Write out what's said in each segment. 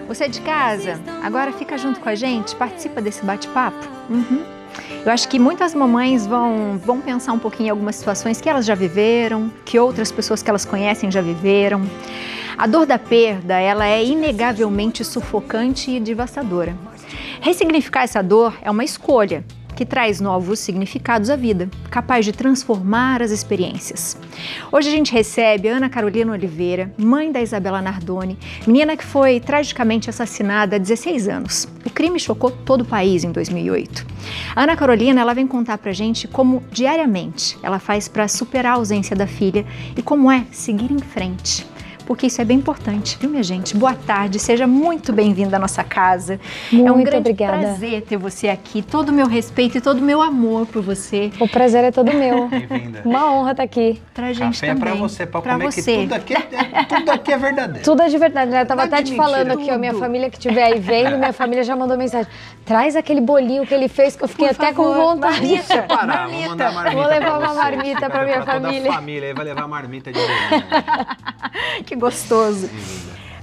Você é de casa, agora fica junto com a gente, participa desse bate-papo. Eu acho que muitas mamães vão pensar um pouquinho em algumas situações que elas já viveram, que outras pessoas que elas conhecem já viveram. A dor da perda, ela é inegavelmente sufocante e devastadora. Ressignificar essa dor é uma escolha que traz novos significados à vida, capaz de transformar as experiências. Hoje a gente recebe a Ana Carolina Oliveira, mãe da Isabela Nardoni, menina que foi tragicamente assassinada há 16 anos. O crime chocou todo o país em 2008. A Ana Carolina, ela vem contar pra gente como diariamente ela faz para superar a ausência da filha e como é seguir em frente. Porque isso é bem importante, viu, minha gente? Boa tarde, seja muito bem-vinda à nossa casa. Muito é um grande obrigada. prazer ter você aqui, todo o meu respeito e todo o meu amor por você. O prazer é todo meu. Bem-vinda. Uma honra estar aqui. Pra gente Café também. é pra você, pra comer, você. que tudo aqui é verdadeiro. Tudo é de verdade, né? Eu tava Nada até de te falando mentira. aqui, ó, minha família que estiver aí vendo, minha família já mandou mensagem. Traz aquele bolinho que ele fez, que eu fiquei Por até favor, com vontade. marmita. Separar, vou mandar marmita. Vou levar pra uma você. marmita Fica pra minha toda família. a família aí vai levar marmita de bolinho. Que gostoso.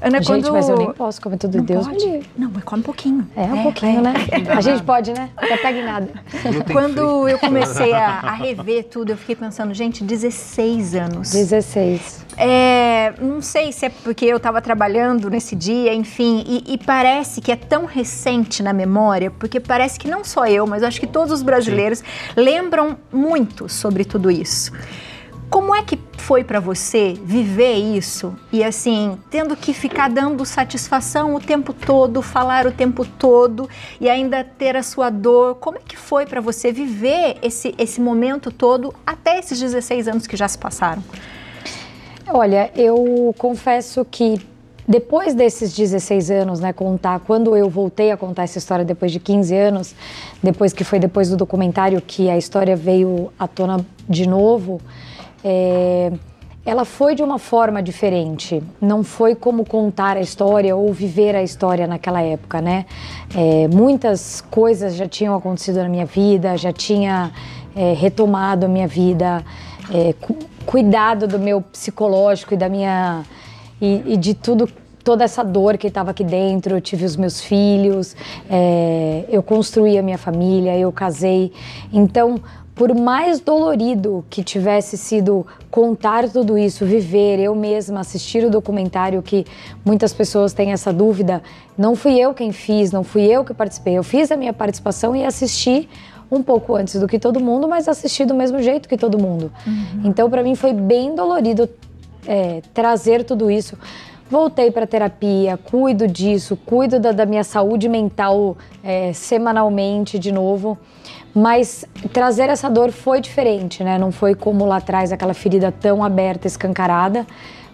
Ana, Gente, quando... mas eu nem posso comer tudo, Não Deus pode? me livre. Não, mas come um pouquinho. É, um pouquinho, né? Ainda A gente nada. pode, né? Não pega em nada. Glúten Quando eu comecei a rever tudo, eu fiquei pensando, gente, 16 anos. 16. Não sei se é porque eu estava trabalhando nesse dia, enfim, e parece que é tão recente na memória, porque parece que não só eu, mas eu acho que todos os brasileiros lembram muito sobre tudo isso. Como é que foi para você viver isso e assim, tendo que ficar dando satisfação o tempo todo, falar o tempo todo e ainda ter a sua dor? Como é que foi para você viver esse momento todo até esses 16 anos que já se passaram? Olha, eu confesso que depois desses 16 anos, né, quando eu voltei a contar essa história depois de 15 anos, depois do documentário que a história veio à tona de novo, ela foi de uma forma diferente, não foi como contar a história ou viver a história naquela época, né? Muitas coisas já tinham acontecido na minha vida, já tinha retomado a minha vida, cuidado do meu psicológico e da minha e de tudo, toda essa dor que estava aqui dentro. Eu tive os meus filhos, eu construí a minha família, eu casei, então por mais dolorido que tivesse sido contar tudo isso, viver, eu mesma assistir o documentário, que muitas pessoas têm essa dúvida, não fui eu quem fiz, não fui eu que participei, eu fiz a minha participação e assisti um pouco antes do que todo mundo, mas assisti do mesmo jeito que todo mundo. Então, para mim foi bem dolorido trazer tudo isso. Voltei para terapia, cuido disso, cuido da minha saúde mental semanalmente de novo. Mas trazer essa dor foi diferente, né? Não foi como lá atrás, aquela ferida tão aberta, escancarada.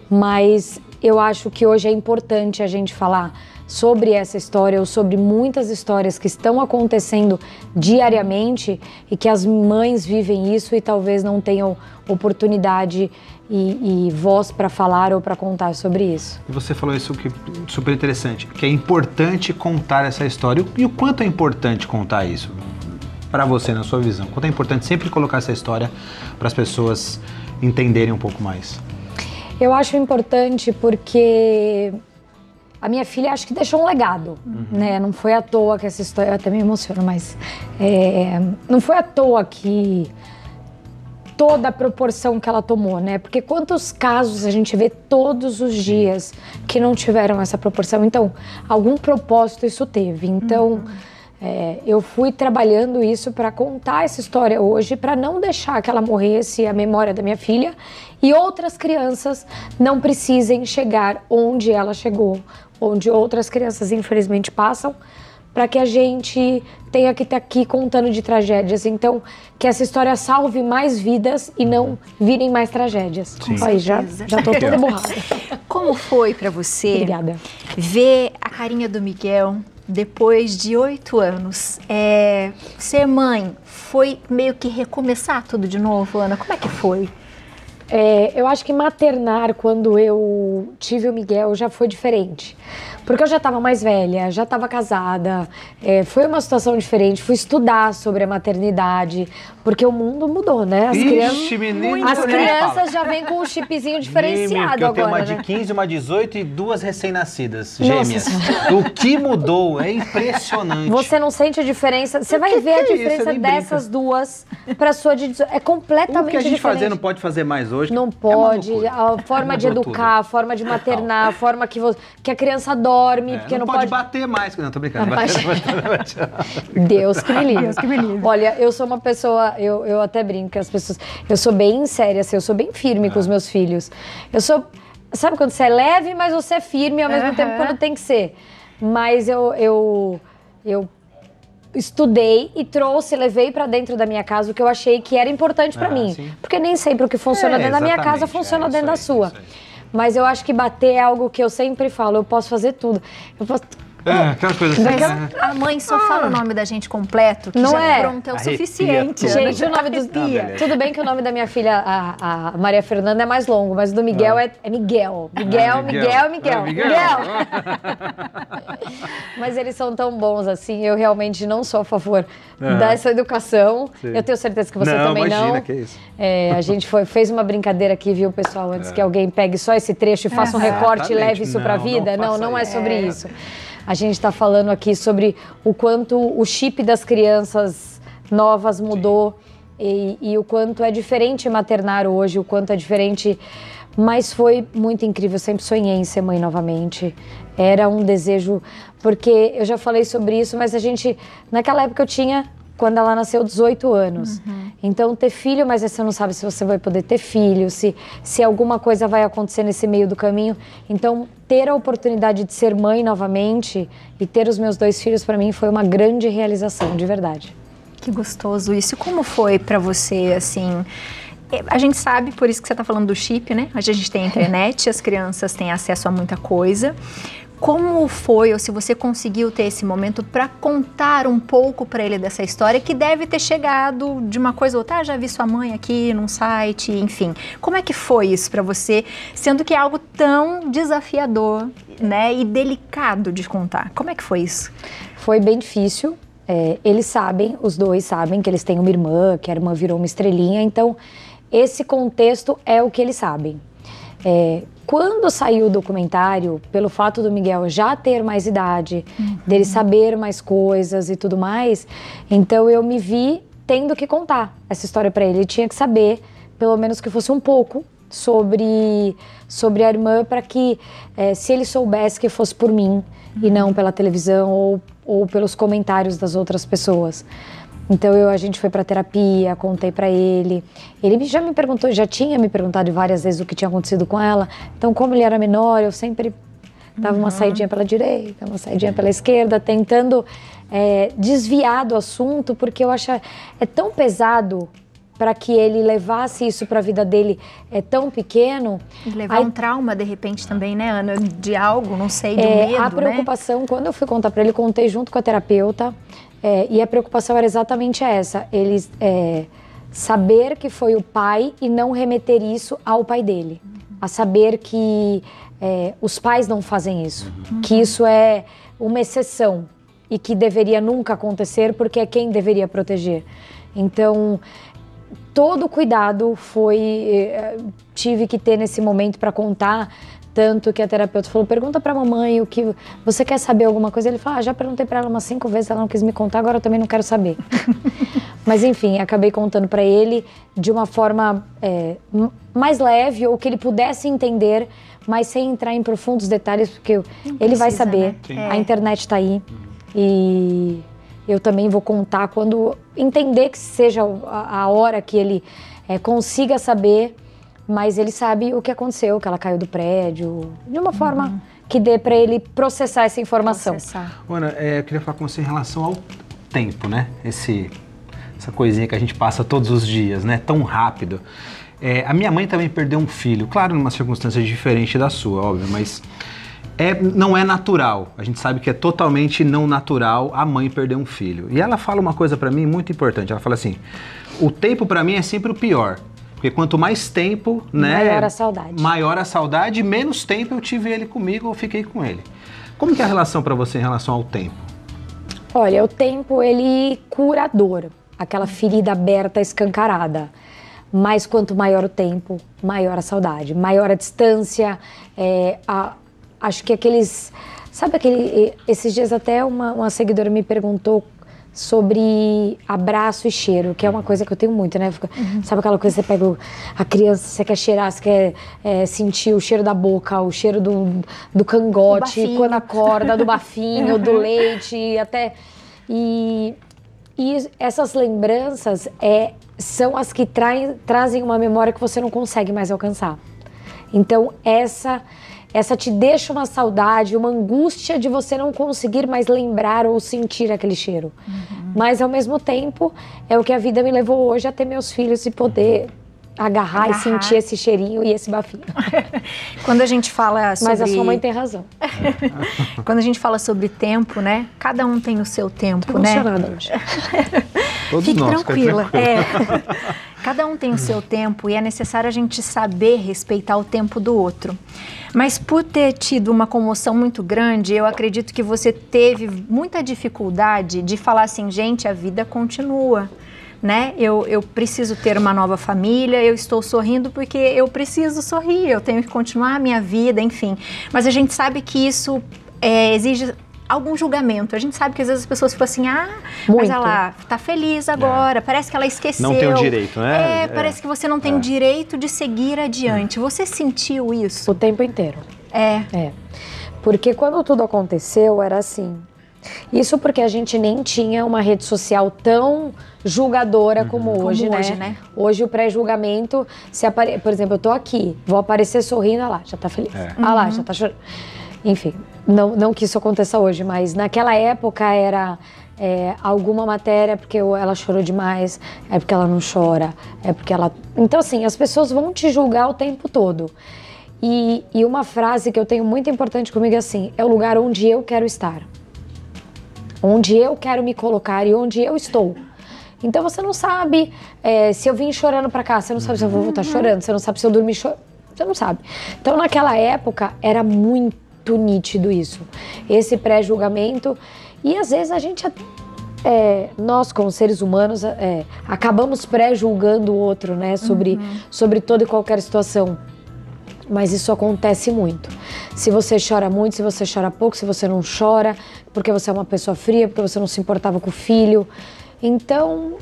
Mas eu acho que hoje é importante a gente falar sobre essa história ou sobre muitas histórias que estão acontecendo diariamente e que as mães vivem isso e talvez não tenham oportunidade e voz para falar ou para contar sobre isso. E você falou isso que é super interessante, que é importante contar essa história. E o quanto é importante contar isso? Para você, na sua visão, quanto é importante sempre colocar essa história para as pessoas entenderem um pouco mais? Eu acho importante porque a minha filha acho que deixou um legado, né? Não foi à toa que essa história, eu até me emociono, mas não foi à toa que toda a proporção que ela tomou, né? Porque quantos casos a gente vê todos os dias que não tiveram essa proporção? Então, algum propósito isso teve. Então, eu fui trabalhando isso para contar essa história hoje, para não deixar que ela morresse, a memória da minha filha, e outras crianças não precisem chegar onde ela chegou, onde outras crianças infelizmente passam, para que a gente tenha que estar aqui contando de tragédias. Então, que essa história salve mais vidas e não virem mais tragédias. Aí, já tô toda borrada. Como foi para você Obrigada. ver a carinha do Miguel depois de 8 anos? Ser mãe foi meio que recomeçar tudo de novo, Ana? Como é que foi? Eu acho que maternar, quando eu tive o Miguel, já foi diferente. Porque eu já estava mais velha, já estava casada, foi uma situação diferente, fui estudar sobre a maternidade, porque o mundo mudou, né? As crianças já vêm com um chipzinho diferenciado eu tenho agora, uma de né? 15, uma de 18 e 2 recém-nascidas, gêmeas. O que mudou é impressionante. Você não sente a diferença, você vai ver a diferença dessas duas para sua de 18, é completamente diferente. O que a gente fazer não pode fazer mais hoje. Não pode, a forma de educar, a forma de maternar, a forma que a criança dorme, porque não pode bater mais. Não, tô brincando. Deus que me livre. Deus que me livre. Olha, eu sou uma pessoa, eu até brinco com as pessoas, eu sou bem séria, assim, eu sou bem firme com os meus filhos. Eu sou, sabe quando você é leve, mas você é firme ao mesmo tempo quando tem que ser. Mas eu estudei e levei para dentro da minha casa o que eu achei que era importante para mim. Sim. Porque nem sempre o que funciona dentro da minha casa funciona dentro da sua. Mas eu acho que bater é algo que eu sempre falo, eu posso fazer tudo. Eu posso... aquelas coisas assim. A mãe só fala o nome da gente completo, que não já pronto, é o suficiente. Gente, o nome do tudo bem que o nome da minha filha, a Maria Fernanda, é mais longo, mas o do Miguel é Miguel. Miguel. Mas eles são tão bons assim, eu realmente não sou a favor dessa educação. Sim. Eu tenho certeza que você também não. Que é isso. A gente fez uma brincadeira aqui, viu, pessoal, antes que alguém pegue só esse trecho e faça um recorte e leve isso pra vida. Não é sobre isso. A gente está falando aqui sobre o quanto o chip das crianças novas mudou e o quanto é diferente maternar hoje, o quanto é diferente. Mas foi muito incrível, eu sempre sonhei em ser mãe novamente. Era um desejo, porque eu já falei sobre isso, mas naquela época eu tinha, quando ela nasceu, 18 anos. Então, ter filho, mas você não sabe se você vai poder ter filho, se alguma coisa vai acontecer nesse meio do caminho. Então, ter a oportunidade de ser mãe novamente e ter os meus 2 filhos, para mim, foi uma grande realização, de verdade. Que gostoso isso. Como foi para você, assim... A gente sabe, por isso que você está falando do chip, né? Hoje a gente tem a internet, as crianças têm acesso a muita coisa. Como foi, ou se você conseguiu ter esse momento para contar um pouco para ele dessa história que deve ter chegado de uma coisa ou outra, já vi sua mãe aqui num site, enfim. Como é que foi isso para você, sendo que é algo tão desafiador, né, e delicado de contar? Como é que foi isso? Foi bem difícil. Eles sabem, os 2 sabem que eles têm uma irmã, que a irmã virou uma estrelinha, então esse contexto é o que eles sabem. Quando saiu o documentário, pelo fato do Miguel já ter mais idade, dele saber mais coisas e tudo mais, então eu me vi tendo que contar essa história para ele. Ele tinha que saber, pelo menos que fosse um pouco, sobre a irmã, para que se ele soubesse, que fosse por mim e não pela televisão ou pelos comentários das outras pessoas. Então a gente foi para terapia, contei para ele. Ele já tinha me perguntado várias vezes o que tinha acontecido com ela. Então, como ele era menor, eu sempre dava uma saidinha pela direita, uma saidinha pela esquerda, tentando desviar do assunto, porque eu acho tão pesado para que ele levasse isso para a vida dele tão pequeno. E levar um trauma, de repente, também, né, Ana? De algo, não sei, do medo, a preocupação, né? Quando eu fui contar para ele, contei junto com a terapeuta, e a preocupação era exatamente essa. Ele saber que foi o pai e não remeter isso ao pai dele. A saber que os pais não fazem isso. Que isso é uma exceção e que deveria nunca acontecer, porque é quem deveria proteger. Então, todo cuidado tive que ter nesse momento para contar, tanto que a terapeuta falou, pergunta pra mamãe o que você quer saber, alguma coisa. Ele falou, já perguntei pra ela umas 5 vezes, ela não quis me contar, agora eu também não quero saber. Mas enfim, acabei contando pra ele de uma forma mais leve, ou que ele pudesse entender, mas sem entrar em profundos detalhes, porque ele vai saber, né? A internet tá aí, e eu também vou contar quando entender que seja a hora que ele consiga saber, mas ele sabe o que aconteceu, que ela caiu do prédio, de uma forma que dê para ele processar essa informação. Ana, eu queria falar com você em relação ao tempo, né? Essa coisinha que a gente passa todos os dias, né? Tão rápido. A minha mãe também perdeu um filho, claro, numa circunstância diferente da sua, óbvio, mas não é natural. A gente sabe que é totalmente não natural a mãe perder um filho. E ela fala uma coisa para mim muito importante. Ela fala assim, o tempo para mim é sempre o pior. Porque quanto mais tempo, né? Maior a saudade. Maior a saudade, menos tempo eu tive ele comigo, eu fiquei com ele. Como que é a relação para você em relação ao tempo? Olha, o tempo, ele cura a dor, aquela ferida aberta, escancarada. Mas quanto maior o tempo, maior a saudade, maior a distância. Acho que aqueles... Sabe esses dias até uma seguidora me perguntou sobre abraço e cheiro, que é uma coisa que eu tenho muito, né? Sabe aquela coisa que você pega a criança, você quer cheirar, você quer sentir o cheiro da boca, o cheiro do cangote, quando acorda, do bafinho, do leite, até... E essas lembranças são as que trazem uma memória que você não consegue mais alcançar. Então, essa te deixa uma saudade, uma angústia de você não conseguir mais lembrar ou sentir aquele cheiro. Mas, ao mesmo tempo, é o que a vida me levou hoje a ter meus filhos e poder agarrar e sentir esse cheirinho e esse bafinho. Quando a gente fala sobre... Mas a sua mãe tem razão. Quando a gente fala sobre tempo, né? Cada um tem o seu tempo, Tô né? emocionada hoje. Fique tranquila. Cada um tem o seu tempo e é necessário a gente saber respeitar o tempo do outro. Mas por ter tido uma comoção muito grande, eu acredito que você teve muita dificuldade de falar assim, gente, a vida continua. Né? Eu preciso ter uma nova família, eu estou sorrindo porque eu preciso sorrir, eu tenho que continuar a minha vida, enfim. Mas a gente sabe que isso exige algum julgamento. A gente sabe que às vezes as pessoas ficam assim, mas ela tá feliz agora, parece que ela esqueceu. Não tem o direito, né? Parece que você não tem o direito de seguir adiante. Você sentiu isso? O tempo inteiro. É. Porque quando tudo aconteceu, era assim. Isso porque a gente nem tinha uma rede social tão julgadora como hoje, né? Hoje o pré-julgamento, por exemplo, eu tô aqui, vou aparecer sorrindo, lá, já tá feliz. Lá, já tá chorando. Enfim, não que isso aconteça hoje, mas naquela época era alguma matéria porque ela chorou demais, é porque ela não chora, é porque ela... Então assim, as pessoas vão te julgar o tempo todo. E uma frase que eu tenho muito importante comigo é assim, é o lugar onde eu quero estar. Onde eu quero me colocar e onde eu estou. Então você não sabe se eu vim chorando pra cá, você não sabe se eu vou voltar chorando, você não sabe se eu dormi chorando, você não sabe. Então naquela época era muito nítido isso, esse pré-julgamento. E às vezes a gente, nós como seres humanos, acabamos pré-julgando o outro, né, sobre toda e qualquer situação. Mas isso acontece muito. Se você chora muito, se você chora pouco, se você não chora, porque você é uma pessoa fria, porque você não se importava com o filho. Então,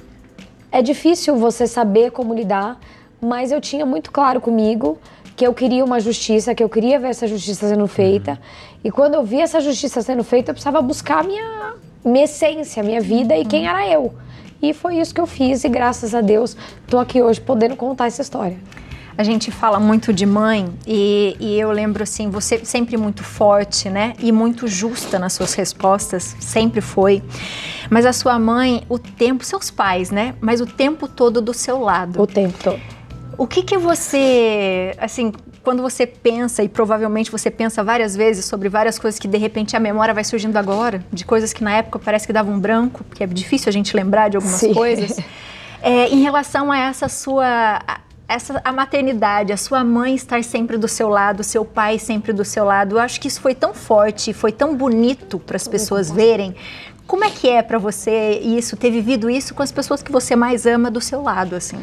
é difícil você saber como lidar, mas eu tinha muito claro comigo que eu queria uma justiça, que eu queria ver essa justiça sendo feita. E quando eu vi essa justiça sendo feita, eu precisava buscar a minha essência, a minha vida e quem era eu. E foi isso que eu fiz e graças a Deus estou aqui hoje podendo contar essa história. A gente fala muito de mãe e eu lembro assim, você sempre muito forte, né? E muito justa nas suas respostas, sempre foi. Mas a sua mãe, seus pais, né? Mas o tempo todo do seu lado. O tempo todo. O que você, assim, quando você pensa, e provavelmente você pensa várias vezes sobre várias coisas que de repente a memória vai surgindo agora, de coisas que na época parece que davam um branco, porque é difícil a gente lembrar de algumas coisas. Em relação a essa sua... a maternidade, a sua mãe estar sempre do seu lado, o seu pai sempre do seu lado, eu acho que isso foi tão forte, foi tão bonito para as pessoas verem. Como é que é para você isso, ter vivido isso com as pessoas que você mais ama do seu lado, assim?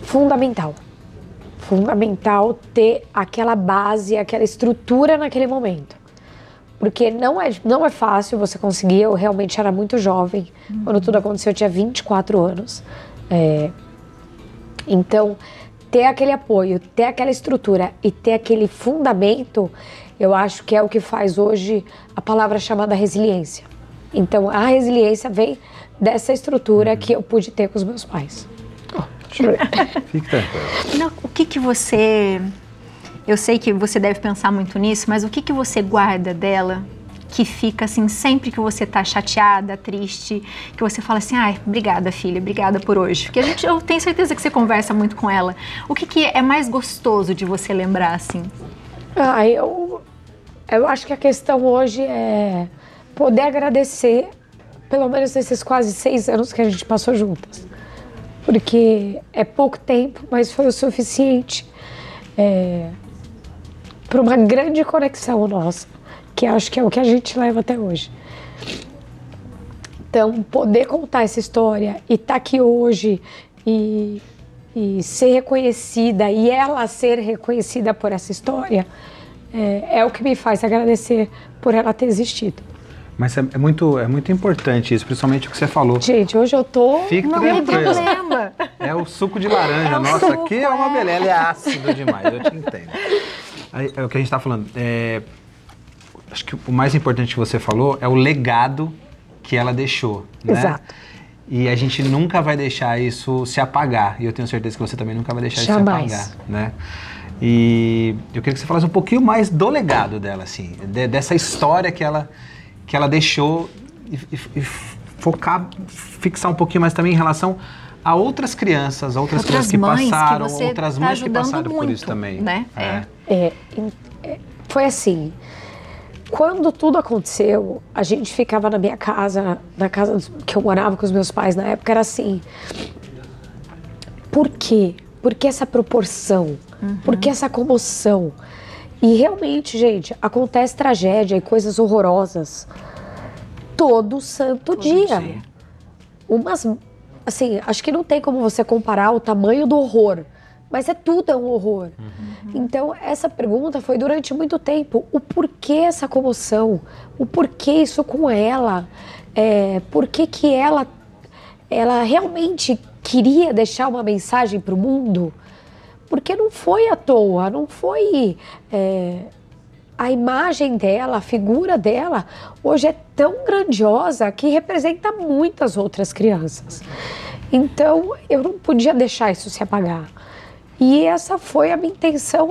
Fundamental. Fundamental ter aquela base, aquela estrutura naquele momento. Porque não é fácil você conseguir, eu realmente era muito jovem, quando tudo aconteceu eu tinha 24 anos. Então... ter aquele apoio, ter aquela estrutura e ter aquele fundamento, eu acho que é o que faz hoje a palavra chamada resiliência. Então, a resiliência vem dessa estrutura que eu pude ter com os meus pais. Fique tranquilo. O que você... Eu sei que você deve pensar muito nisso, mas o que você guarda dela que fica assim, sempre que você tá chateada, triste, que você fala assim, obrigada filha, obrigada por hoje. Porque eu tenho certeza que você conversa muito com ela. O que é mais gostoso de você lembrar, assim? Eu acho que a questão hoje é poder agradecer, pelo menos esses quase 6 anos que a gente passou juntas. Porque é pouco tempo, mas foi o suficiente para uma grande conexão nossa. que acho que é o que a gente leva até hoje. Então, poder contar essa história e estar aqui hoje e ser reconhecida, e ela ser reconhecida por essa história, é o que me faz agradecer por ela ter existido. Mas é muito importante isso, principalmente o que você falou. Gente, hoje eu tô... Fique Não tem tranquila. problema. É o suco de laranja. Nossa, aqui é uma beleza. Ele é ácido demais, eu te entendo. É o que a gente tá falando. Acho que o mais importante que você falou é o legado que ela deixou, né? Exato. E a gente nunca vai deixar isso se apagar. E eu tenho certeza que você também nunca vai deixar Jamais. isso se apagar, né? E eu queria que você falasse um pouquinho mais do legado dela, assim, dessa história que ela deixou e fixar um pouquinho mais também em relação a outras crianças, outras crianças que passaram, outras mães que passaram por isso também. Né? Foi assim, quando tudo aconteceu, a gente ficava na minha casa, na casa que eu morava com os meus pais na época, era assim, por quê? Por que essa proporção? Por que essa comoção? E realmente, gente, acontece tragédia e coisas horrorosas todo santo dia. Umas, assim, acho que não tem como você comparar o tamanho do horror, mas tudo é um horror. Então, essa pergunta foi durante muito tempo, o porquê essa comoção? O porquê isso com ela? Por que ela realmente queria deixar uma mensagem para o mundo? Porque não foi à toa, não foi... a imagem dela, a figura dela, hoje é tão grandiosa que representa muitas outras crianças. Então, eu não podia deixar isso se apagar. E essa foi a minha intenção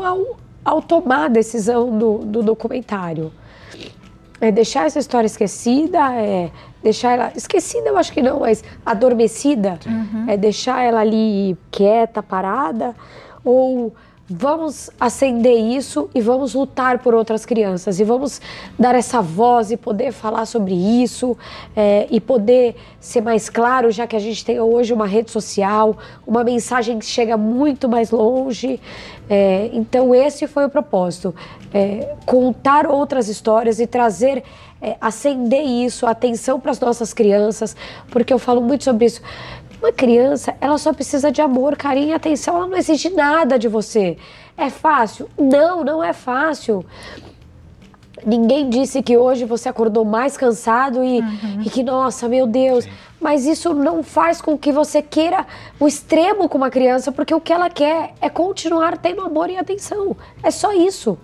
ao tomar a decisão do documentário. Deixar essa história esquecida, deixar ela... Esquecida eu acho que não, mas adormecida. Deixar ela ali quieta, parada, ou... Vamos acender isso e vamos lutar por outras crianças. E vamos dar essa voz e poder falar sobre isso e poder ser mais claro, já que a gente tem hoje uma rede social, uma mensagem que chega muito mais longe. Então esse foi o propósito. Contar outras histórias e trazer, acender isso, atenção para as nossas crianças, porque eu falo muito sobre isso. Uma criança, ela só precisa de amor, carinho e atenção, ela não exige nada de você. É fácil? Não, não é fácil. Ninguém disse que hoje você acordou mais cansado e que, nossa, meu Deus. Sim. Mas isso não faz com que você queira o extremo com uma criança, porque o que ela quer é continuar tendo amor e atenção. É só isso.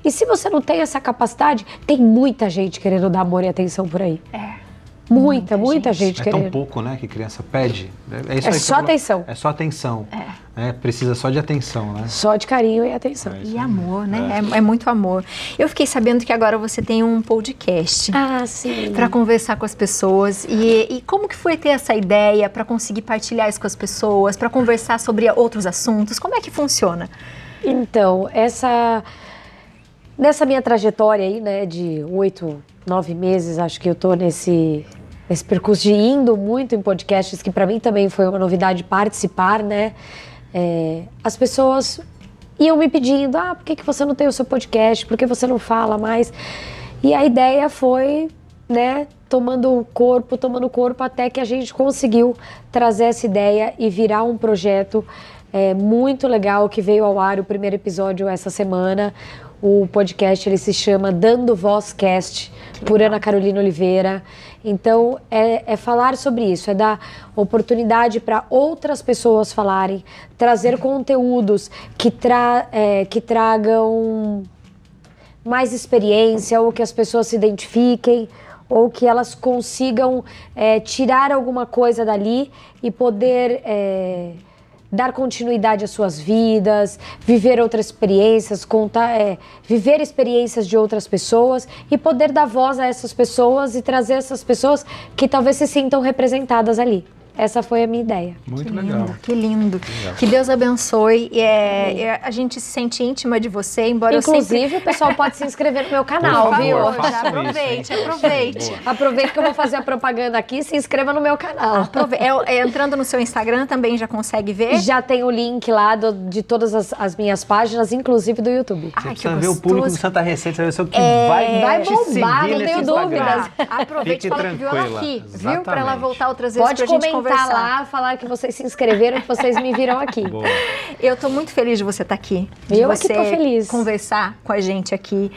E se você não tem essa capacidade, tem muita gente querendo dar amor e atenção por aí. Muita gente querendo. É tão pouco, né, que criança pede. É só atenção. É só atenção. Precisa só de atenção, né? Só de carinho e atenção. E amor, né? É muito amor. Eu fiquei sabendo que agora você tem um podcast. Ah, sim. Para conversar com as pessoas. E como que foi ter essa ideia para conseguir partilhar isso com as pessoas, para conversar sobre outros assuntos? Como é que funciona? Então, nessa minha trajetória aí, né, de 8, 9 meses, acho que eu tô nesse percurso de indo muito em podcasts, que para mim também foi uma novidade participar, né? As pessoas iam me pedindo, por que você não tem o seu podcast? Por que você não fala mais? E a ideia foi, né, tomando corpo, até que a gente conseguiu trazer essa ideia e virar um projeto muito legal que veio ao ar o primeiro episódio essa semana. O podcast ele se chama Dando Voz Cast, por Ana Carolina Oliveira. Então, é falar sobre isso, é dar oportunidade para outras pessoas falarem, trazer conteúdos que tragam mais experiência, ou que as pessoas se identifiquem, ou que elas consigam tirar alguma coisa dali e poder... dar continuidade às suas vidas, viver outras experiências, viver experiências de outras pessoas e poder dar voz a essas pessoas e trazer essas pessoas que talvez se sintam representadas ali. essa foi a minha ideia. Muito Que legal. lindo, que lindo. Que Deus abençoe. A gente se sente íntima de você, embora Inclusive, o pessoal pode se inscrever no meu canal, Por favor, viu? façam Já aproveite, isso, hein? aproveite. Boa. Aproveita que eu vou fazer a propaganda aqui, se inscreva no meu canal. Entrando no seu Instagram também já consegue ver? Já tem o link lá de todas as minhas páginas, inclusive do YouTube. Você Ai, precisa que ver o público do gostoso. Santa Receita, você vai ver o que vai te bombar, seguir não nesse tenho Instagram. dúvidas. Aproveite e Fique fala que viu ela tranquila. aqui, viu? Exatamente. Pra ela voltar outras vezes Pode pra gente comentar conversar. lá, falar que vocês se inscreveram, que vocês me viram aqui. Boa. Eu tô muito feliz de você estar aqui. De Eu aqui você tô feliz. conversar com a gente aqui.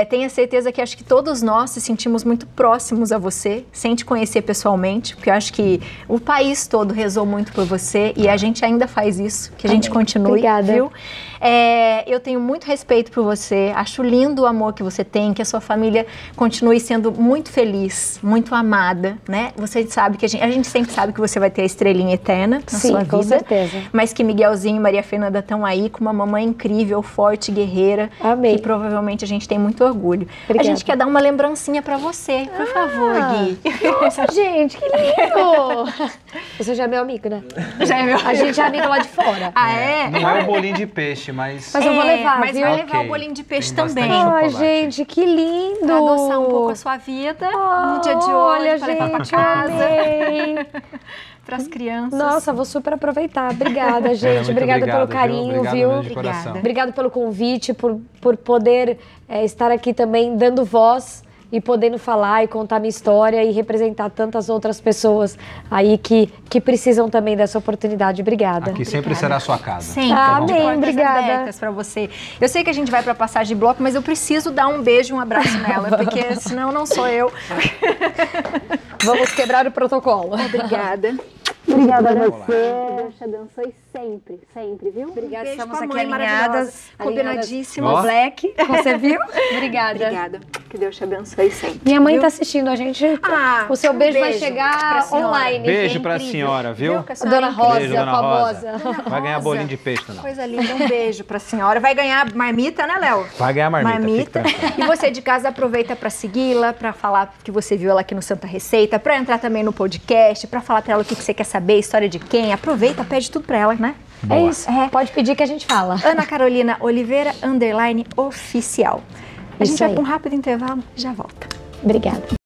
Tenha certeza que acho que todos nós se sentimos muito próximos a você, sem te conhecer pessoalmente, porque eu acho que o país todo rezou muito por você e a gente ainda faz isso, que a gente continue, Obrigada. viu? Eu tenho muito respeito por você, acho lindo o amor que você tem, que a sua família continue sendo muito feliz, muito amada, né? Você sabe que a gente sempre sabe que você vai ter a estrelinha eterna na Sim, sua vida. com certeza. Mas que Miguelzinho e Maria Fernanda estão aí com uma mamãe incrível, forte, guerreira. Amém. Que provavelmente a gente tem muito orgulho. Obrigada. A gente quer dar uma lembrancinha pra você, por favor, Gui. Nossa, gente, que lindo! Você já é meu amigo, né? Já é meu A gente é amigo lá de fora. Ah, é? Não é o bolinho de peixe, mas... Mas eu vou levar, mas viu? vai levar Ok. o bolinho de peixe Tem também. bastante Ai, chocolate. gente, que lindo! Pra adoçar um pouco a sua vida no dia de hoje, Olha, pra levar pra gente, casa, amei. pras crianças. Nossa, vou super aproveitar. Obrigada, gente. muito Obrigada obrigado, pelo carinho, Obrigado viu? mesmo de coração. Obrigada. Obrigado pelo convite, por poder estar aqui também dando voz e podendo falar e contar minha história e representar tantas outras pessoas aí que precisam também dessa oportunidade. Obrigada. Aqui sempre será a sua casa. Sempre. Ah, de amém, portas obrigada. abertas pra você. Eu sei que a gente vai pra passagem de bloco, mas eu preciso dar um beijo, um abraço nela, porque senão não sou eu. Vamos quebrar o protocolo. Obrigada. Obrigada a Deus te abençoe sempre, sempre, viu? Obrigada, Beijo estamos pra aqui mãe alinhadas. maravilhosa, combinadíssima. Ó. Black, você viu? Obrigada. Obrigada. Que Deus te abençoe sempre. Minha mãe viu? tá assistindo a gente. Ah, O seu um beijo vai beijo pra chegar senhora. online. Beijo É pra incrível. senhora, viu? Que a senhora Dona é incrível. Rosa, Beijo, dona famosa. Rosa. Vai ganhar bolinho de peixe também. Coisa linda, um beijo pra senhora. Vai ganhar marmita, né, Léo? Vai ganhar marmita, fique tranquilo. E você de casa aproveita pra segui-la, pra falar que você viu ela aqui no Santa Receita, pra entrar também no podcast, pra falar pra ela o que você quer saber, história de quem. Aproveita, pede tudo pra ela, né? Boa. É isso. Pode pedir que a gente fala. Ana Carolina Oliveira, _oficial. A Isso gente vai aí. pra um rápido intervalo, já volta. Obrigada.